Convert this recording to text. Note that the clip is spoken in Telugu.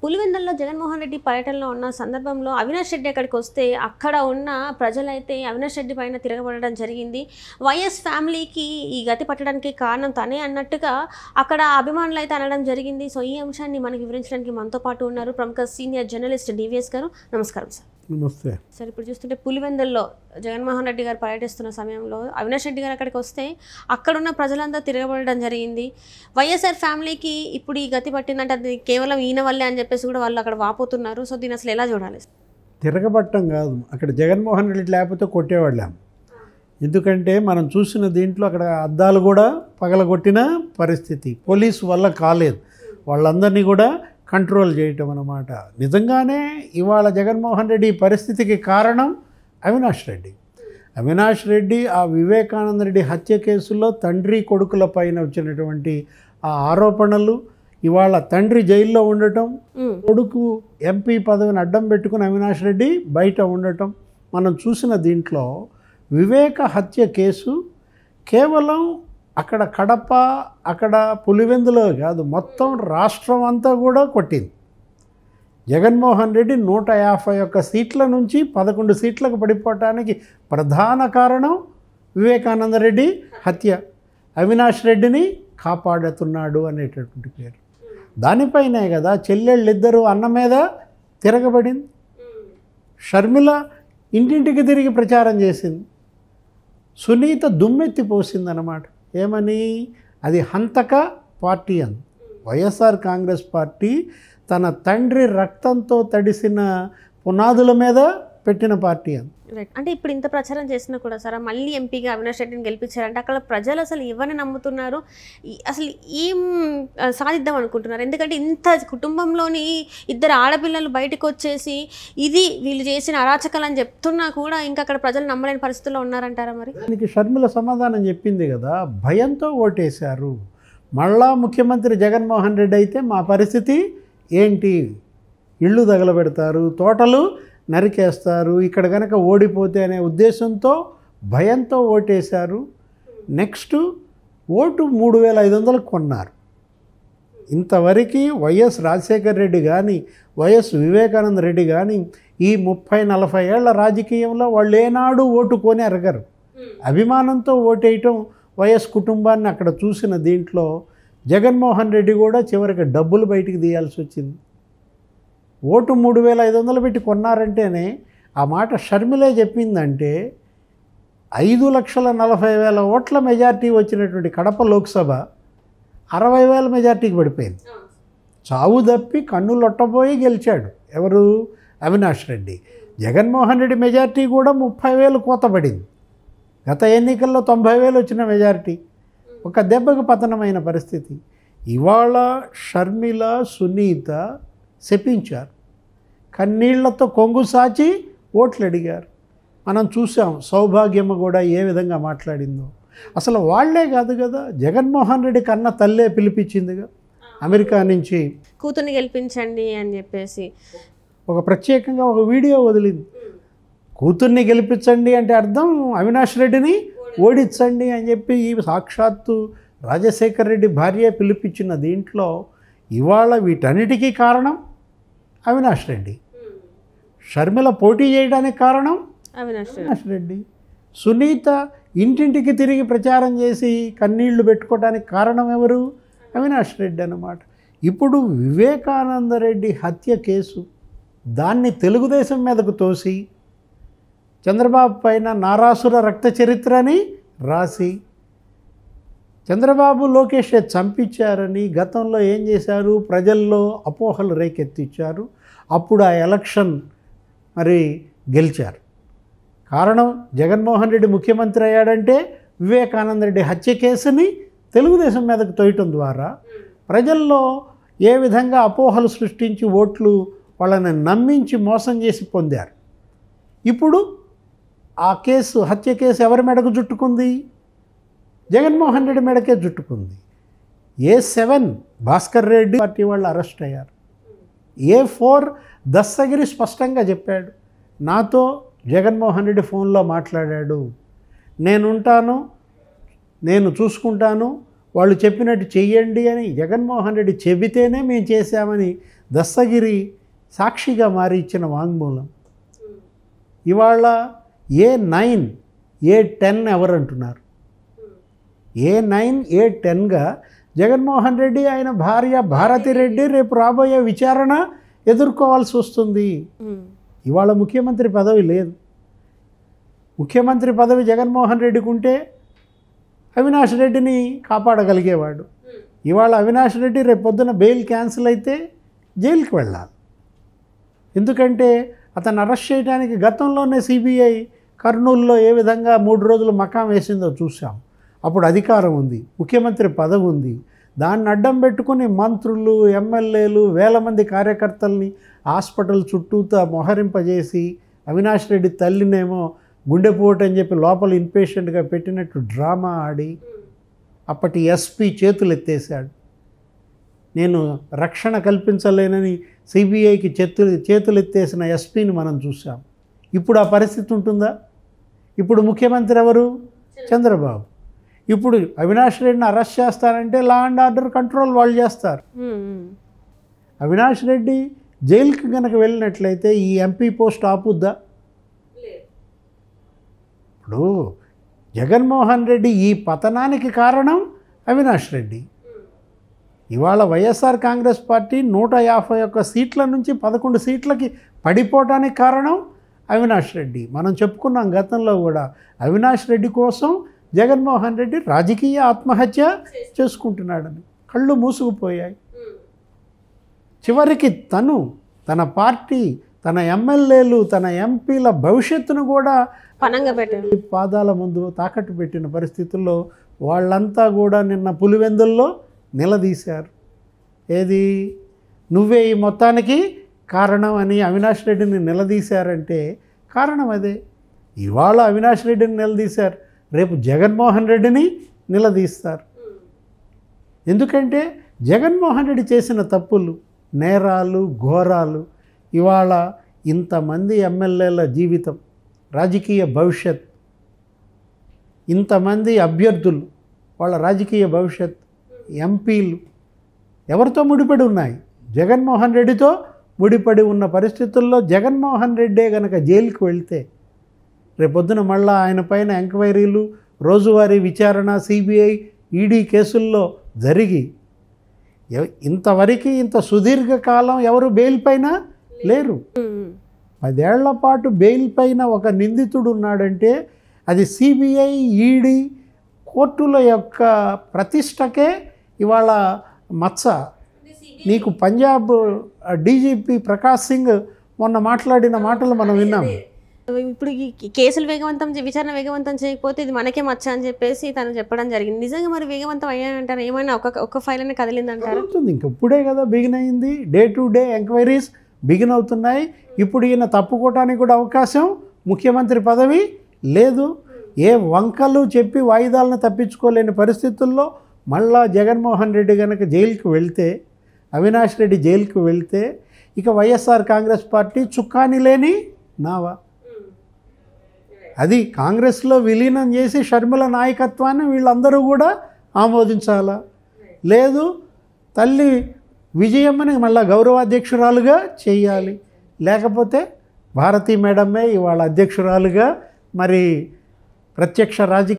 పులివెందుల్లో జగన్మోహన్ రెడ్డి పర్యటనలో ఉన్న సందర్భంలో అవినాష్ రెడ్డి అక్కడికి వస్తే అక్కడ ఉన్న ప్రజలైతే అవినాష్ రెడ్డి పైన తిరగబడడం జరిగింది. వైఎస్ ఫ్యామిలీకి ఈ గతి పట్టడానికి కారణం తనే అన్నట్టుగా అక్కడ అభిమానులు అయితే అనడం జరిగింది. సో ఈ అంశాన్ని మనకి వివరించడానికి మనతో పాటు ఉన్నారు ప్రముఖ సీనియర్ జర్నలిస్ట్ డివిఎస్ గారు. నమస్కారం సార్. నమస్తే సార్, ఇప్పుడు చూస్తుంటే పులివెందుల్లో జగన్మోహన్ రెడ్డి గారు పర్యటిస్తున్న సమయంలో అవినాష్ రెడ్డి గారు అక్కడికి వస్తే అక్కడున్న ప్రజలంతా తిరగబడడం జరిగింది. వైఎస్ఆర్ ఫ్యామిలీకి ఇప్పుడు ఈ గతి పట్టిందంటే అది కేవలం ఈయన వల్లే అని చెప్పేసి కూడా వాళ్ళు అక్కడ వాపోతున్నారు. సో దీన్ని అసలు ఎలా చూడాలి? తిరగబట్టం కాదు, అక్కడ జగన్మోహన్ రెడ్డి లేకపోతే కొట్టేవాళ్ళం. ఎందుకంటే మనం చూసిన దీంట్లో అక్కడ అద్దాలు కూడా పగలగొట్టిన పరిస్థితి పోలీసు వల్ల కాలేదు. వాళ్ళందరినీ కూడా కంట్రోల్ చేయటం అన్నమాట. నిజంగానే ఇవాళ జగన్మోహన్ రెడ్డి ఈ పరిస్థితికి కారణం అవినాష్ రెడ్డి. అవినాష్ రెడ్డి ఆ వివేకానంద రెడ్డి హత్య కేసులో తండ్రి కొడుకుల పైన వచ్చినటువంటి ఆ ఆరోపణలు, ఇవాళ తండ్రి జైల్లో ఉండటం, కొడుకు ఎంపీ పదవిని అడ్డం పెట్టుకుని అవినాష్ రెడ్డి బయట ఉండటం, మనం చూసిన దీంట్లో వివేక హత్య కేసు కేవలం అక్కడ కడప, అక్కడ పులివెందులో కాదు, మొత్తం రాష్ట్రం అంతా కూడా కొట్టింది. జగన్మోహన్ రెడ్డి 151 సీట్ల నుంచి 11 సీట్లకు పడిపోవటానికి ప్రధాన కారణం వివేకానంద రెడ్డి హత్య. అవినాష్ రెడ్డిని కాపాడుతున్నాడు అనేటటువంటి పేరు. దానిపైనే కదా చెల్లెళ్ళిద్దరూ అన్న మీద తిరగబడింది. షర్మిల ఇంటింటికి తిరిగి ప్రచారం చేసింది. సునీత దుమ్మెత్తి పోసిందన్నమాట. ఏమని? అది హంతక పార్టీ అని. వైఎస్ఆర్ కాంగ్రెస్ పార్టీ తన తండ్రి రక్తంతో తడిసిన పునాదుల మీద పెట్టిన పార్టీ అని. రైట్. అంటే ఇప్పుడు ఇంత ప్రచారం చేసినా కూడా సార్ మళ్ళీ ఎంపీగా అవినాష్ రెడ్డిని గెలిపించారంటే అక్కడ ప్రజలు అసలు ఎవరిని నమ్ముతున్నారు, అసలు ఏం సాధిద్దాం అనుకుంటున్నారు? ఎందుకంటే ఇంత కుటుంబంలోని ఇద్దరు ఆడపిల్లలు బయటకు వచ్చేసి ఇది వీళ్ళు చేసిన అరాచకాలు అని చెప్తున్నా కూడా ఇంకా అక్కడ ప్రజలు నమ్మలేని పరిస్థితుల్లో ఉన్నారంటారా? మరి దానికి షర్మిల సమాధానం చెప్పింది కదా, భయంతో ఓటేశారు. మళ్ళా ముఖ్యమంత్రి జగన్మోహన్ రెడ్డి అయితే మా పరిస్థితి ఏంటి? ఇళ్ళు తగలబెడతారు, తోటలు నరికేస్తారు, ఇక్కడ కనుక ఓడిపోతే అనే ఉద్దేశంతో భయంతో ఓటేశారు. నెక్స్ట్ ఓటు 3500 కొన్నారు. ఇంతవరకు వైఎస్ రాజశేఖర్ రెడ్డి కానీ వైఎస్ వివేకానంద రెడ్డి కానీ ఈ 30-40 ఏళ్ల రాజకీయంలో వాళ్ళు ఏనాడు ఓటు కొని ఎరగరు. అభిమానంతో ఓటేయటం వైఎస్ కుటుంబాన్ని అక్కడ చూసిన దీంట్లో జగన్మోహన్ రెడ్డి కూడా చివరికి డబ్బులు బయటికి తీయాల్సి వచ్చింది. ఓటు 3500 పెట్టి కొన్నారంటేనే ఆ మాట షర్మిలే చెప్పిందంటే 5,40,000 ఓట్ల మెజార్టీ వచ్చినటువంటి కడప లోక్సభ 60,000 మెజార్టీకి పడిపోయింది. చావు తప్పి కన్నులొట్టబోయి గెలిచాడు ఎవరు? అవినాష్ రెడ్డి. జగన్మోహన్ రెడ్డి మెజార్టీ కూడా 30,000 కోత పడింది. గత ఎన్నికల్లో 90,000 వచ్చిన మెజార్టీ ఒక దెబ్బకు పతనమైన పరిస్థితి. ఇవాళ షర్మిల, సునీత శపించారు, కన్నీళ్లతో కొంగు సాచి ఓట్లు అడిగారు. మనం చూసాం సౌభాగ్యమ్మ కూడా ఏ విధంగా మాట్లాడిందో. అసలు వాళ్లే కాదు కదా, జగన్మోహన్ రెడ్డి కన్న తల్లే పిలిపించిందిగా అమెరికా నుంచి కూతుర్ని గెలిపించండి అని చెప్పేసి ఒక ప్రత్యేకంగా ఒక వీడియో వదిలింది. కూతుర్ని గెలిపించండి అంటే అర్థం అవినాష్ రెడ్డిని ఓడించండి అని చెప్పి ఈ సాక్షాత్తు రాజశేఖర్ రెడ్డి భార్య పిలిపించిన దీంట్లో ఇవాళ వీటన్నిటికీ కారణం అవినాష్ రెడ్డి. షర్మిల పోటీ చేయడానికి కారణం అవినాష్ రెడ్డి. సునీత ఇంటింటికి తిరిగి ప్రచారం చేసి కన్నీళ్లు పెట్టుకోవడానికి కారణం ఎవరు? అవినాష్ రెడ్డి అన్నమాట. ఇప్పుడు వివేకానంద రెడ్డి హత్య కేసు దాన్ని తెలుగుదేశం మీదకు తోసి చంద్రబాబు పైన నారాసుర రక్త చరిత్రని రాసి చంద్రబాబు లోకేష్ చంపించారని గతంలో ఏం చేశారు? ప్రజల్లో అపోహలు రేకెత్తించారు. అప్పుడు ఆ ఎలక్షన్ మరి గెలిచారు. కారణం జగన్మోహన్ రెడ్డి ముఖ్యమంత్రి అయ్యాడంటే వివేకానంద రెడ్డి హత్య కేసుని తెలుగుదేశం మీదకు తోయటం ద్వారా ప్రజల్లో ఏ విధంగా అపోహలు సృష్టించి ఓట్లు వాళ్ళని నమ్మించి మోసం చేసి పొందారు. ఇప్పుడు ఆ కేసు, హత్య కేసు ఎవరి మెడకు చుట్టుకుంది? జగన్మోహన్ రెడ్డి మెడకే చుట్టుకుంది. A7 భాస్కర్ రెడ్డి పార్టీ వాళ్ళు అరెస్ట్ అయ్యారు. A4 దస్తగిరి స్పష్టంగా చెప్పాడు, నాతో జగన్మోహన్ రెడ్డి ఫోన్లో మాట్లాడాడు, నేనుంటాను, నేను చూసుకుంటాను, వాళ్ళు చెప్పినట్టు చెయ్యండి అని జగన్మోహన్ రెడ్డి చెబితేనే మేము చేశామని దస్తగిరి సాక్షిగా మారి ఇచ్చిన వాంగ్మూలం. ఇవాళ A9 A10 ఎవరు అంటున్నారు? A9 A10గా జగన్మోహన్ రెడ్డి ఆయన భార్య భారతిరెడ్డి రేపు రాబోయే విచారణ ఎదుర్కోవాల్సి వస్తుంది. ఇవాళ ముఖ్యమంత్రి పదవి లేదు. ముఖ్యమంత్రి పదవి జగన్మోహన్ రెడ్డికి ఉంటే అవినాష్ రెడ్డిని కాపాడగలిగేవాడు. ఇవాళ అవినాష్ రెడ్డి రేపు పొద్దున బెయిల్ క్యాన్సిల్ అయితే జైలుకి వెళ్ళాలి. ఎందుకంటే అతను అరెస్ట్ చేయడానికి గతంలోనే సిబిఐ కర్నూలులో ఏ విధంగా 3 రోజులు మకాం వేసిందో చూసాం. అప్పుడు అధికారం ఉంది, ముఖ్యమంత్రి పదవి ఉంది. దాన్ని అడ్డం పెట్టుకుని మంత్రులు, ఎమ్మెల్యేలు, వేల మంది కార్యకర్తల్ని హాస్పిటల్ చుట్టూతా మొహరింపజేసి అవినాష్ రెడ్డి తల్లినేమో గుండెపోటు అని చెప్పి లోపల ఇన్పేషెంట్గా పెట్టినట్టు డ్రామా ఆడి అప్పటి ఎస్పీ చేతులు ఎత్తేసాడు. నేను రక్షణ కల్పించలేనని సిబిఐకి చేతులు ఎత్తేసిన ఎస్పీని మనం చూసాం. ఇప్పుడు ఆ పరిస్థితి ఉంటుందా? ఇప్పుడు ముఖ్యమంత్రి ఎవరు? చంద్రబాబు. ఇప్పుడు అవినాష్ రెడ్డిని అరెస్ట్ చేస్తారంటే లా అండ్ ఆర్డర్ కంట్రోల్ వాళ్ళు చేస్తారు. అవినాష్ రెడ్డి జైలుకి కనుక వెళ్ళినట్లయితే ఈ ఎంపీ పోస్ట్ ఆపుద్దా? ఇప్పుడు జగన్మోహన్ రెడ్డి ఈ పతనానికి కారణం అవినాష్ రెడ్డి. ఇవాళ వైఎస్ఆర్ కాంగ్రెస్ పార్టీ 151 సీట్ల నుంచి 11 సీట్లకి పడిపోవటానికి కారణం అవినాష్ రెడ్డి. మనం చెప్పుకున్నాం గతంలో కూడా, అవినాష్ రెడ్డి కోసం జగన్మోహన్ రెడ్డి రాజకీయ ఆత్మహత్య చేసుకుంటున్నాడని కళ్ళు మూసుకుపోయాయి. చివరికి తన పార్టీ, తన ఎమ్మెల్యేలు, తన ఎంపీల భవిష్యత్తును కూడా పనంగా పెట్టి పాదాల ముందు తాకట్టు పెట్టిన పరిస్థితుల్లో వాళ్ళంతా కూడా నిన్న పులివెందుల్లో నిలదీశారు. ఏది, నువ్వే ఈ మొత్తానికి కారణం అని అవినాష్ రెడ్డిని నిలదీశారంటే కారణం అదే. ఇవాళ అవినాష్ రెడ్డిని నిలదీశారు, రేపు జగన్మోహన్ రెడ్డిని నిలదీస్తారు. ఎందుకంటే జగన్మోహన్ రెడ్డి చేసిన తప్పులు, నేరాలు, ఘోరాలు ఇవాళ ఇంతమంది ఎమ్మెల్యేల జీవితం, రాజకీయ భవిష్యత్, ఇంతమంది అభ్యర్థులు వాళ్ళ రాజకీయ భవిష్యత్, ఎంపీలు ఎవరితో ముడిపడి ఉన్నాయి? జగన్మోహన్ రెడ్డితో ముడిపడి ఉన్న పరిస్థితుల్లో జగన్మోహన్ రెడ్డే కనుక జైలుకి వెళ్తే రేపొద్దున మళ్ళా ఆయన పైన ఎంక్వైరీలు, రోజువారీ విచారణ, సిబిఐ, ఈడీ కేసుల్లో జరిగి ఇంతవరకు ఇంత సుదీర్ఘకాలం ఎవరు బెయిల్ పైన లేరు. 10 ఏళ్ల పాటు బెయిల్ పైన ఒక నిందితుడు ఉన్నాడంటే అది సిబిఐ, ఈడీ, కోర్టుల యొక్క ప్రతిష్టకే ఇవాళ మచ్చ. నీకు పంజాబ్ డీజీపీ ప్రకాష్ సింగ్ మొన్న మాట్లాడిన మాటలు మనం విన్నాం. ఇప్పుడు ఈ కేసులు విచారణ వేగవంతం చేయకపోతే ఇది మనకే మచ్చ అని చెప్పేసి తను చెప్పడం జరిగింది. నిజంగా మరి వేగవంతం అయ్యాయంటారు? ఏమైనా ఒక్క ఫైల్ అనే కదిలిందంటారు? ఇంక ఇప్పుడే కదా బిగిన్ అయింది. Day to day enquiries begin అవుతున్నాయి. ఇప్పుడు ఈయన తప్పుకోవటానికి కూడా అవకాశం, ముఖ్యమంత్రి పదవి లేదు. ఏ వంకలు చెప్పి వాయిదాలను తప్పించుకోలేని పరిస్థితుల్లో మళ్ళా జగన్మోహన్ రెడ్డి కనుక జైలుకి వెళ్తే, అవినాష్ రెడ్డి జైలుకి వెళ్తే ఇక వైఎస్ఆర్ కాంగ్రెస్ పార్టీ చుక్కాని లేని నావా. అది కాంగ్రెస్లో విలీనం చేసి షర్మిల నాయకత్వాన్ని వీళ్ళందరూ కూడా ఆమోదించాలా, లేదు తల్లి విజయమ్మని మళ్ళీ గౌరవాధ్యక్షురాలుగా చేయాలి, లేకపోతే భారతీ మేడమే ఇవాళ అధ్యక్షురాలుగా మరి ప్రత్యక్ష రాజకీయ